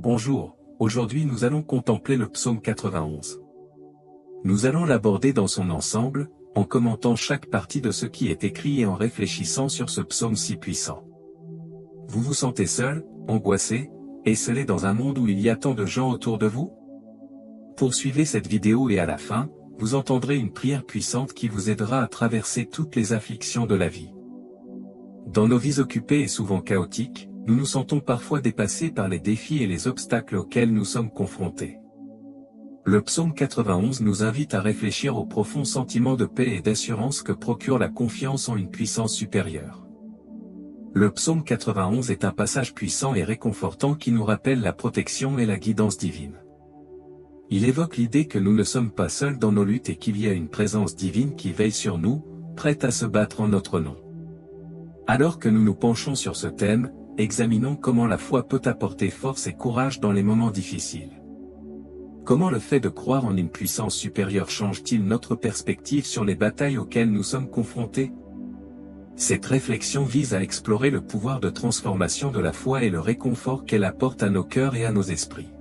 Bonjour, aujourd'hui nous allons contempler le psaume 91. Nous allons l'aborder dans son ensemble, en commentant chaque partie de ce qui est écrit et en réfléchissant sur ce psaume si puissant. Vous vous sentez seul, angoissé, esselé dans un monde où il y a tant de gens autour de vous? Poursuivez cette vidéo et à la fin, vous entendrez une prière puissante qui vous aidera à traverser toutes les afflictions de la vie. Dans nos vies occupées et souvent chaotiques, nous nous sentons parfois dépassés par les défis et les obstacles auxquels nous sommes confrontés. Le psaume 91 nous invite à réfléchir au profond sentiment de paix et d'assurance que procure la confiance en une puissance supérieure. Le psaume 91 est un passage puissant et réconfortant qui nous rappelle la protection et la guidance divine. Il évoque l'idée que nous ne sommes pas seuls dans nos luttes et qu'il y a une présence divine qui veille sur nous, prête à se battre en notre nom. Alors que nous nous penchons sur ce thème, examinons comment la foi peut apporter force et courage dans les moments difficiles. Comment le fait de croire en une puissance supérieure change-t-il notre perspective sur les batailles auxquelles nous sommes confrontés? Cette réflexion vise à explorer le pouvoir de transformation de la foi et le réconfort qu'elle apporte à nos cœurs et à nos esprits.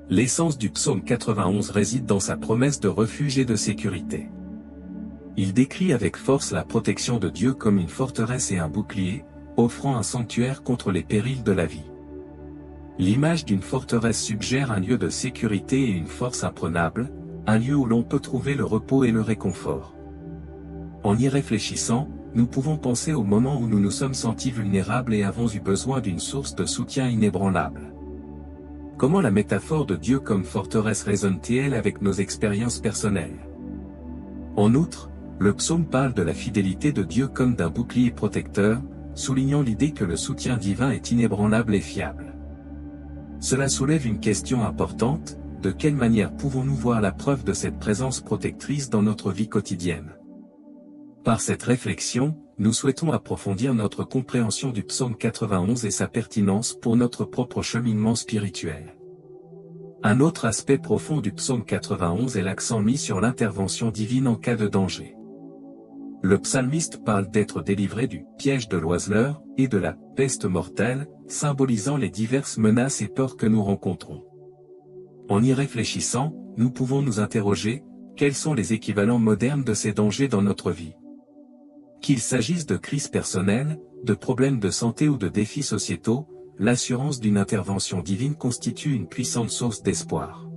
L'essence du psaume 91 réside dans sa promesse de refuge et de sécurité. Il décrit avec force la protection de Dieu comme une forteresse et un bouclier, offrant un sanctuaire contre les périls de la vie. L'image d'une forteresse suggère un lieu de sécurité et une force imprenable, un lieu où l'on peut trouver le repos et le réconfort. En y réfléchissant, nous pouvons penser au moment où nous nous sommes sentis vulnérables et avons eu besoin d'une source de soutien inébranlable. Comment la métaphore de Dieu comme forteresse résonne-t-elle avec nos expériences personnelles? En outre, le psaume parle de la fidélité de Dieu comme d'un bouclier protecteur, soulignant l'idée que le soutien divin est inébranlable et fiable. Cela soulève une question importante: de quelle manière pouvons-nous voir la preuve de cette présence protectrice dans notre vie quotidienne? Par cette réflexion, nous souhaitons approfondir notre compréhension du psaume 91 et sa pertinence pour notre propre cheminement spirituel. Un autre aspect profond du psaume 91 est l'accent mis sur l'intervention divine en cas de danger. Le psalmiste parle d'être délivré du piège de l'oiseleur et de la peste mortelle, symbolisant les diverses menaces et peurs que nous rencontrons. En y réfléchissant, nous pouvons nous interroger: quels sont les équivalents modernes de ces dangers dans notre vie? Qu'il s'agisse de crises personnelles, de problèmes de santé ou de défis sociétaux, l'assurance d'une intervention divine constitue une puissante source d'espoir.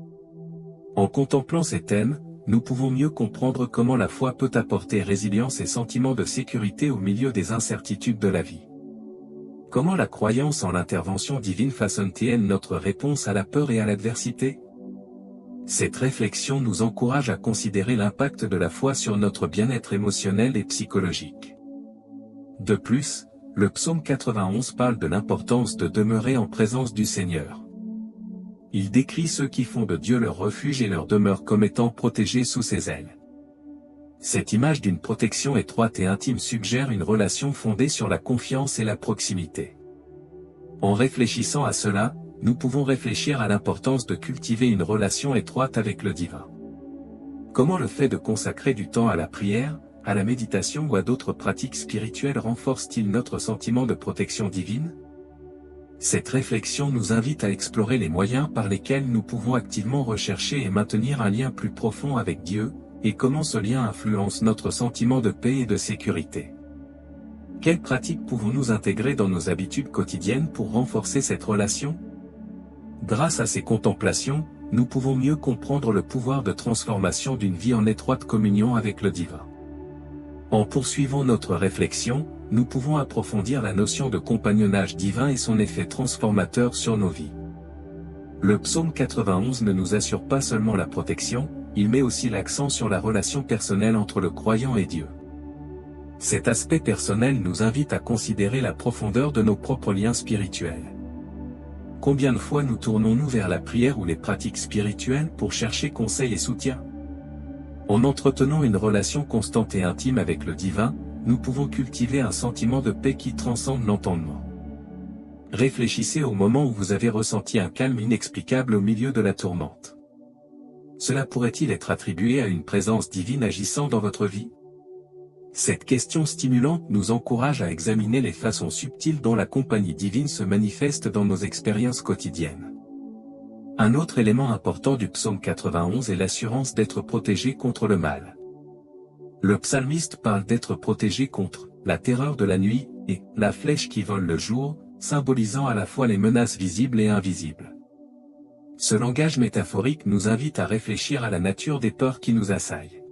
En contemplant ces thèmes, nous pouvons mieux comprendre comment la foi peut apporter résilience et sentiment de sécurité au milieu des incertitudes de la vie. Comment la croyance en l'intervention divine façonne-t-elle notre réponse à la peur et à l'adversité? Cette réflexion nous encourage à considérer l'impact de la foi sur notre bien-être émotionnel et psychologique. De plus, le psaume 91 parle de l'importance de demeurer en présence du Seigneur. Il décrit ceux qui font de Dieu leur refuge et leur demeure comme étant protégés sous ses ailes. Cette image d'une protection étroite et intime suggère une relation fondée sur la confiance et la proximité. En réfléchissant à cela, nous pouvons réfléchir à l'importance de cultiver une relation étroite avec le divin. Comment le fait de consacrer du temps à la prière, à la méditation ou à d'autres pratiques spirituelles renforce-t-il notre sentiment de protection divine? Cette réflexion nous invite à explorer les moyens par lesquels nous pouvons activement rechercher et maintenir un lien plus profond avec Dieu, et comment ce lien influence notre sentiment de paix et de sécurité. Quelles pratiques pouvons-nous intégrer dans nos habitudes quotidiennes pour renforcer cette relation? Grâce à ces contemplations, nous pouvons mieux comprendre le pouvoir de transformation d'une vie en étroite communion avec le divin. En poursuivant notre réflexion, nous pouvons approfondir la notion de compagnonnage divin et son effet transformateur sur nos vies. Le psaume 91 ne nous assure pas seulement la protection, il met aussi l'accent sur la relation personnelle entre le croyant et Dieu. Cet aspect personnel nous invite à considérer la profondeur de nos propres liens spirituels. Combien de fois nous tournons-nous vers la prière ou les pratiques spirituelles pour chercher conseil et soutien? En entretenant une relation constante et intime avec le divin, nous pouvons cultiver un sentiment de paix qui transcende l'entendement. Réfléchissez au moment où vous avez ressenti un calme inexplicable au milieu de la tourmente. Cela pourrait-il être attribué à une présence divine agissant dans votre vie? Cette question stimulante nous encourage à examiner les façons subtiles dont la compagnie divine se manifeste dans nos expériences quotidiennes. Un autre élément important du psaume 91 est l'assurance d'être protégé contre le mal. Le psalmiste parle d'être protégé contre la terreur de la nuit et la flèche qui vole le jour, symbolisant à la fois les menaces visibles et invisibles. Ce langage métaphorique nous invite à réfléchir à la nature des peurs qui nous assaillent.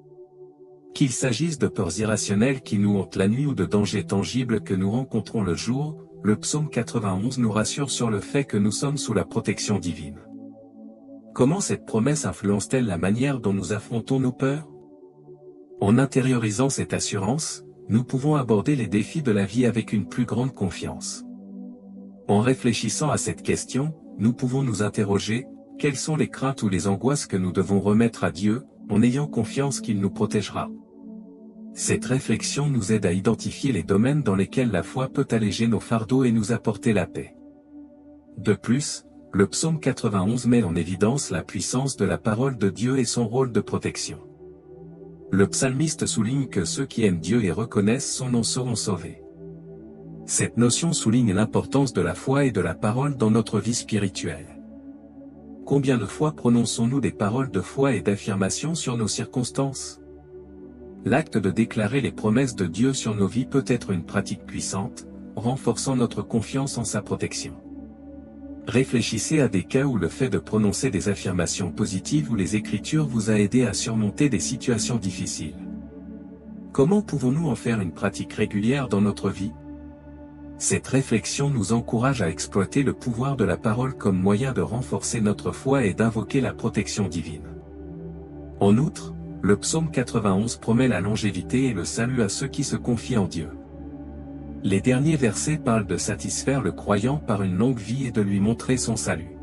Qu'il s'agisse de peurs irrationnelles qui nous hantent la nuit ou de dangers tangibles que nous rencontrons le jour, le psaume 91 nous rassure sur le fait que nous sommes sous la protection divine. Comment cette promesse influence-t-elle la manière dont nous affrontons nos peurs? En intériorisant cette assurance, nous pouvons aborder les défis de la vie avec une plus grande confiance. En réfléchissant à cette question, nous pouvons nous interroger, quelles sont les craintes ou les angoisses que nous devons remettre à Dieu, en ayant confiance qu'il nous protégera. Cette réflexion nous aide à identifier les domaines dans lesquels la foi peut alléger nos fardeaux et nous apporter la paix. De plus, le psaume 91 met en évidence la puissance de la parole de Dieu et son rôle de protection. Le psalmiste souligne que ceux qui aiment Dieu et reconnaissent son nom seront sauvés. Cette notion souligne l'importance de la foi et de la parole dans notre vie spirituelle. Combien de fois prononçons-nous des paroles de foi et d'affirmation sur nos circonstances? L'acte de déclarer les promesses de Dieu sur nos vies peut être une pratique puissante, renforçant notre confiance en sa protection. Réfléchissez à des cas où le fait de prononcer des affirmations positives ou les Écritures vous a aidé à surmonter des situations difficiles. Comment pouvons-nous en faire une pratique régulière dans notre vie? Cette réflexion nous encourage à exploiter le pouvoir de la parole comme moyen de renforcer notre foi et d'invoquer la protection divine. En outre, le psaume 91 promet la longévité et le salut à ceux qui se confient en Dieu. Les derniers versets parlent de satisfaire le croyant par une longue vie et de lui montrer son salut.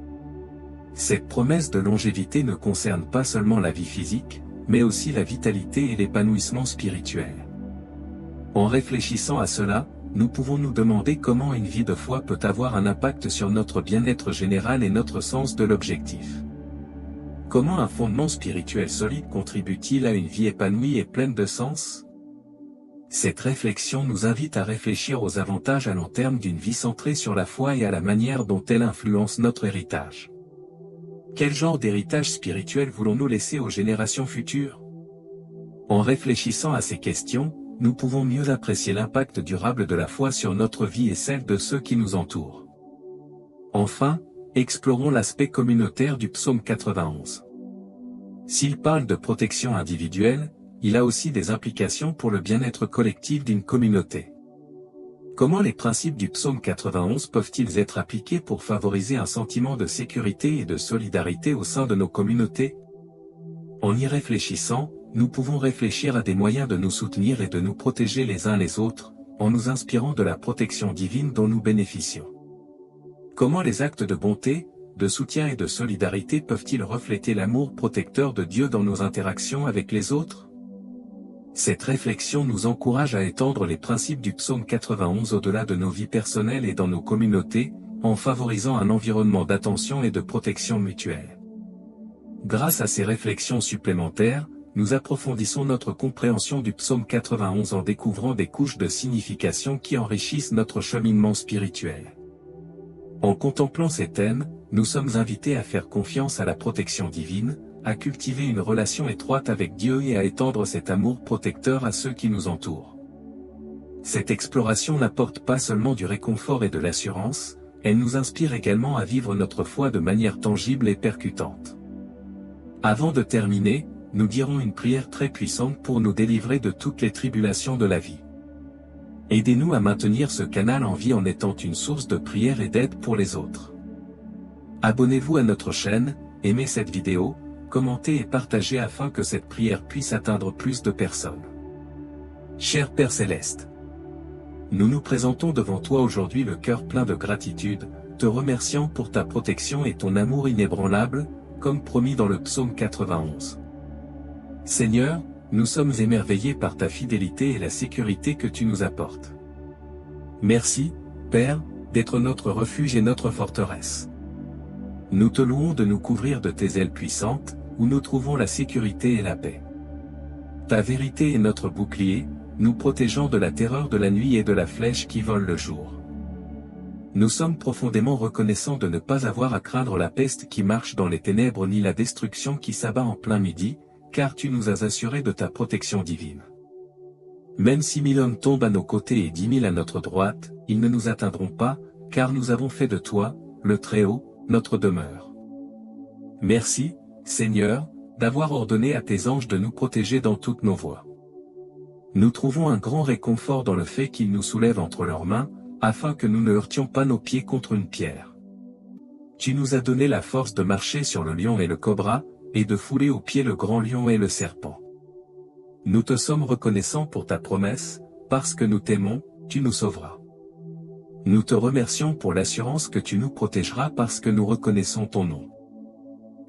Cette promesse de longévité ne concerne pas seulement la vie physique, mais aussi la vitalité et l'épanouissement spirituel. En réfléchissant à cela, nous pouvons nous demander comment une vie de foi peut avoir un impact sur notre bien-être général et notre sens de l'objectif. Comment un fondement spirituel solide contribue-t-il à une vie épanouie et pleine de sens? Cette réflexion nous invite à réfléchir aux avantages à long terme d'une vie centrée sur la foi et à la manière dont elle influence notre héritage. Quel genre d'héritage spirituel voulons-nous laisser aux générations futures? En réfléchissant à ces questions, nous pouvons mieux apprécier l'impact durable de la foi sur notre vie et celle de ceux qui nous entourent. Enfin, explorons l'aspect communautaire du psaume 91. S'il parle de protection individuelle, il a aussi des implications pour le bien-être collectif d'une communauté. Comment les principes du psaume 91 peuvent-ils être appliqués pour favoriser un sentiment de sécurité et de solidarité au sein de nos communautés? En y réfléchissant, nous pouvons réfléchir à des moyens de nous soutenir et de nous protéger les uns les autres, en nous inspirant de la protection divine dont nous bénéficions. Comment les actes de bonté, de soutien et de solidarité peuvent-ils refléter l'amour protecteur de Dieu dans nos interactions avec les autres? Cette réflexion nous encourage à étendre les principes du psaume 91 au-delà de nos vies personnelles et dans nos communautés, en favorisant un environnement d'attention et de protection mutuelle. Grâce à ces réflexions supplémentaires, nous approfondissons notre compréhension du psaume 91 en découvrant des couches de signification qui enrichissent notre cheminement spirituel. En contemplant ces thèmes, nous sommes invités à faire confiance à la protection divine, à cultiver une relation étroite avec Dieu et à étendre cet amour protecteur à ceux qui nous entourent. Cette exploration n'apporte pas seulement du réconfort et de l'assurance, elle nous inspire également à vivre notre foi de manière tangible et percutante. Avant de terminer, nous dirons une prière très puissante pour nous délivrer de toutes les tribulations de la vie. Aidez-nous à maintenir ce canal en vie en étant une source de prière et d'aide pour les autres. Abonnez-vous à notre chaîne, aimez cette vidéo, commentez et partagez afin que cette prière puisse atteindre plus de personnes. Cher Père Céleste, nous nous présentons devant toi aujourd'hui le cœur plein de gratitude, te remerciant pour ta protection et ton amour inébranlable, comme promis dans le psaume 91. Seigneur, nous sommes émerveillés par ta fidélité et la sécurité que tu nous apportes. Merci, Père, d'être notre refuge et notre forteresse. Nous te louons de nous couvrir de tes ailes puissantes, où nous trouvons la sécurité et la paix. Ta vérité est notre bouclier, nous protégeant de la terreur de la nuit et de la flèche qui vole le jour. Nous sommes profondément reconnaissants de ne pas avoir à craindre la peste qui marche dans les ténèbres ni la destruction qui s'abat en plein midi, car tu nous as assurés de ta protection divine. Même si 1000 hommes tombent à nos côtés et 10 000 à notre droite, ils ne nous atteindront pas, car nous avons fait de toi, le Très-Haut, notre demeure. Merci, Seigneur, d'avoir ordonné à tes anges de nous protéger dans toutes nos voies. Nous trouvons un grand réconfort dans le fait qu'ils nous soulèvent entre leurs mains, afin que nous ne heurtions pas nos pieds contre une pierre. Tu nous as donné la force de marcher sur le lion et le cobra, et de fouler aux pieds le grand lion et le serpent. Nous te sommes reconnaissants pour ta promesse, parce que nous t'aimons, tu nous sauveras. Nous te remercions pour l'assurance que tu nous protégeras parce que nous reconnaissons ton nom.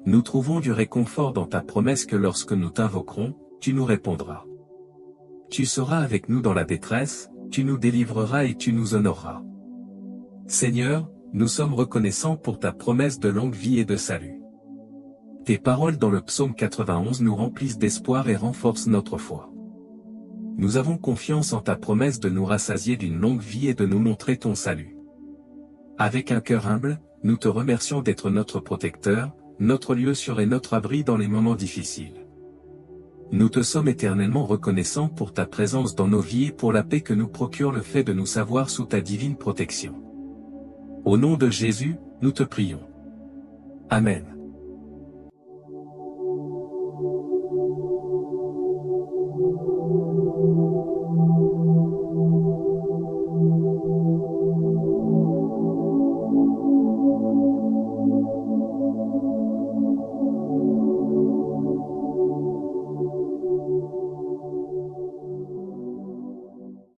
Nous trouvons du réconfort dans ta promesse que lorsque nous t'invoquerons, tu nous répondras. Tu seras avec nous dans la détresse, tu nous délivreras et tu nous honoreras. Seigneur, nous sommes reconnaissants pour ta promesse de longue vie et de salut. Tes paroles dans le psaume 91 nous remplissent d'espoir et renforcent notre foi. Nous avons confiance en ta promesse de nous rassasier d'une longue vie et de nous montrer ton salut. Avec un cœur humble, nous te remercions d'être notre protecteur, notre lieu sûr et notre abri dans les moments difficiles. Nous te sommes éternellement reconnaissants pour ta présence dans nos vies et pour la paix que nous procure le fait de nous savoir sous ta divine protection. Au nom de Jésus, nous te prions. Amen.